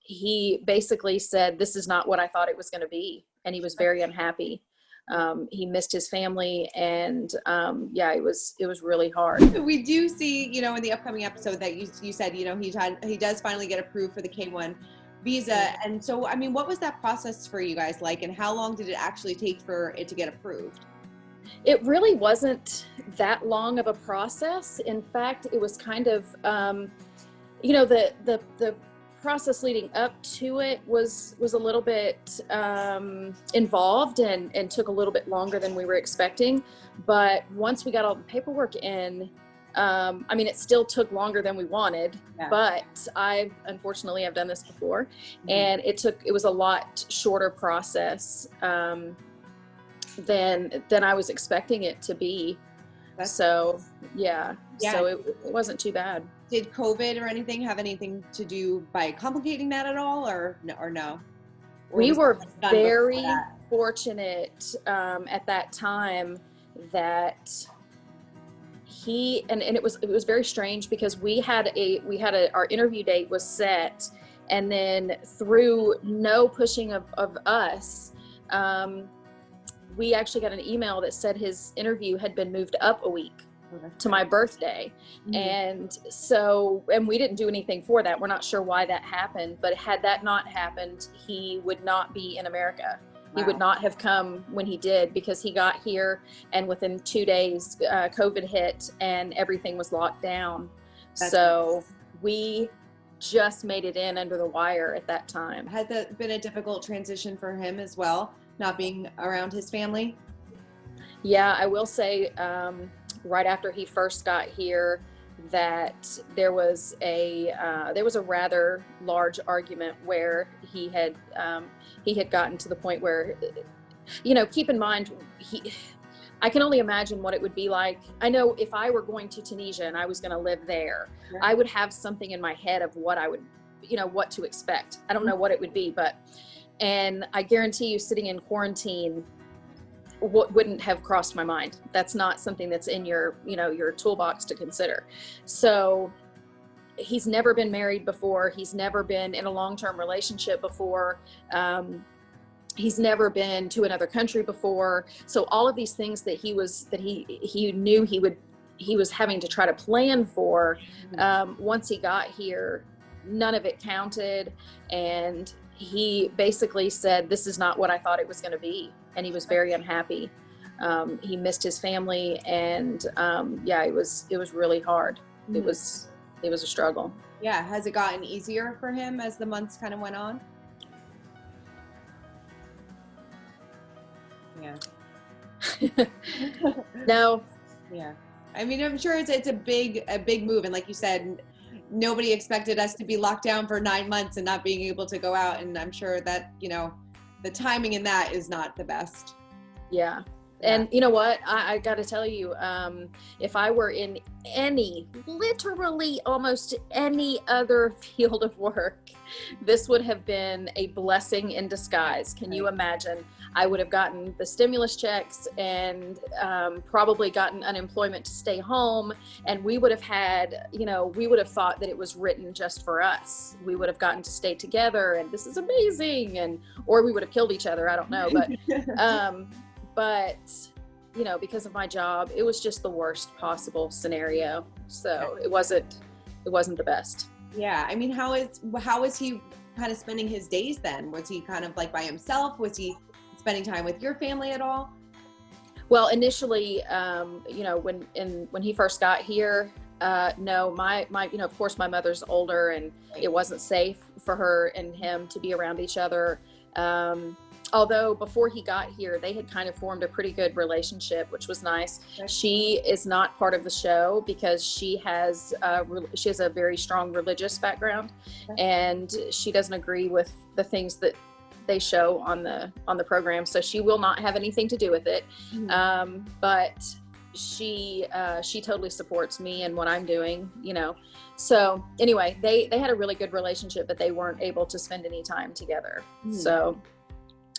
he basically said, this is not what I thought it was going to be. And he was very unhappy. He missed his family, and yeah, it was really hard. We do see, you know, in the upcoming episode that you said, you know, he does finally get approved for the K1 visa. And so, I mean, what was that process for you guys like, and how long did it actually take for it to get approved? It really wasn't that long of a process. In fact, it was kind of, you know, the process leading up to it was a little bit involved and took a little bit longer than we were expecting. But once we got all the paperwork in, I mean, it still took longer than we wanted, but unfortunately I've done this before, and it was a lot shorter process than I was expecting it to be. So yeah, so it wasn't too bad. Did COVID or anything have anything to do by complicating that at all, or no? Or we were very fortunate at that time that he and it was very strange, because we had our interview date was set, and then through no pushing of us, we actually got an email that said his interview had been moved up a week to my birthday. And we didn't do anything for that. We're not sure why that happened, but had that not happened, he would not be in America. He would not have come when he did, because he got here and within 2 days COVID hit and everything was locked down. So we just made it in under the wire at that time. Has it been a difficult transition for him as well, not being around his family? Yeah, I will say, right after he first got here, that there was a rather large argument where he had gotten to the point where, you know, keep in mind, I can only imagine what it would be like. I know if I were going to Tunisia and I was going to live there, I would have something in my head of what I would, you know, what to expect. I don't know what it would be, and I guarantee you, sitting in quarantine, what wouldn't have crossed my mind. That's not something that's in your, you know, your toolbox to consider. So he's never been married before. He's never been in a long-term relationship before. He's never been to another country before. So all of these things that he knew he was having to try to plan for, once he got here, none of it counted. And he basically said, this is not what I thought it was going to be. And he was very unhappy. He missed his family, and yeah, it was really hard. It was a struggle. Yeah. Has it gotten easier for him as the months kind of went on? Yeah. No. Yeah. I mean, I'm sure it's a big move. And like you said, nobody expected us to be locked down for 9 months and not being able to go out. And I'm sure that, you know, the timing in that is not the best. Yeah. And you know what, I got to tell you, if I were in literally almost any other field of work, this would have been a blessing in disguise. Can you imagine? I would have gotten the stimulus checks and probably gotten unemployment to stay home. And we would have had, you know, we would have thought that it was written just for us. We would have gotten to stay together and this is amazing. Or we would have killed each other. I don't know. But, you know, because of my job, it was just the worst possible scenario. So it wasn't the best. Yeah. I mean, how is he kind of spending his days then? Was he kind of like by himself? Was he spending time with your family at all? Well, initially, you know, when he first got here, no, my, you know, of course my mother's older and it wasn't safe for her and him to be around each other. Although before he got here, they had kind of formed a pretty good relationship, which was nice. She is not part of the show because she has a very strong religious background, and she doesn't agree with the things that they show on the program. So she will not have anything to do with it. But she totally supports me and what I'm doing, you know. So anyway, they had a really good relationship, but they weren't able to spend any time together. So.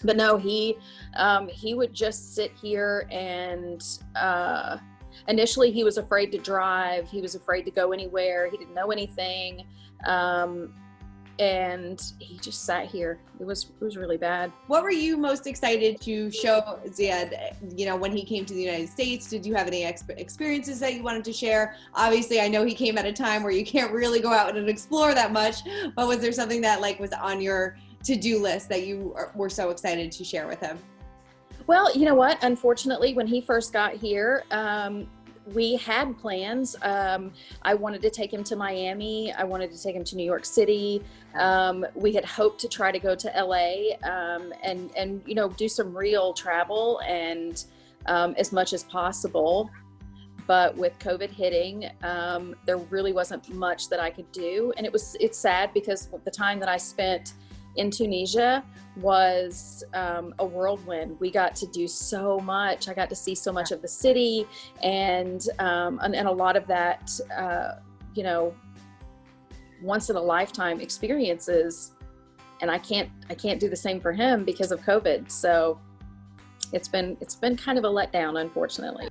But no, he would just sit here and initially he was afraid to drive. He was afraid to go anywhere. He didn't know anything. and he just sat here. It was really bad. What were you most excited to show Zied, when he came to the United States? Did you have any experiences that you wanted to share? Obviously, I know he came at a time where you can't really go out and explore that much, but was there something that was on your to-do list that you were so excited to share with him? Well, you know what? Unfortunately, when he first got here, we had plans. I wanted to take him to Miami. I wanted to take him to New York City. We had hoped to try to go to LA and do some real travel and as much as possible. But with COVID hitting, there really wasn't much that I could do. And it's sad because the time that I spent in Tunisia was a whirlwind. We got to do so much. I got to see so much of the city and a lot of that, once in a lifetime experiences. And I can't do the same for him because of COVID. So it's been kind of a letdown, unfortunately.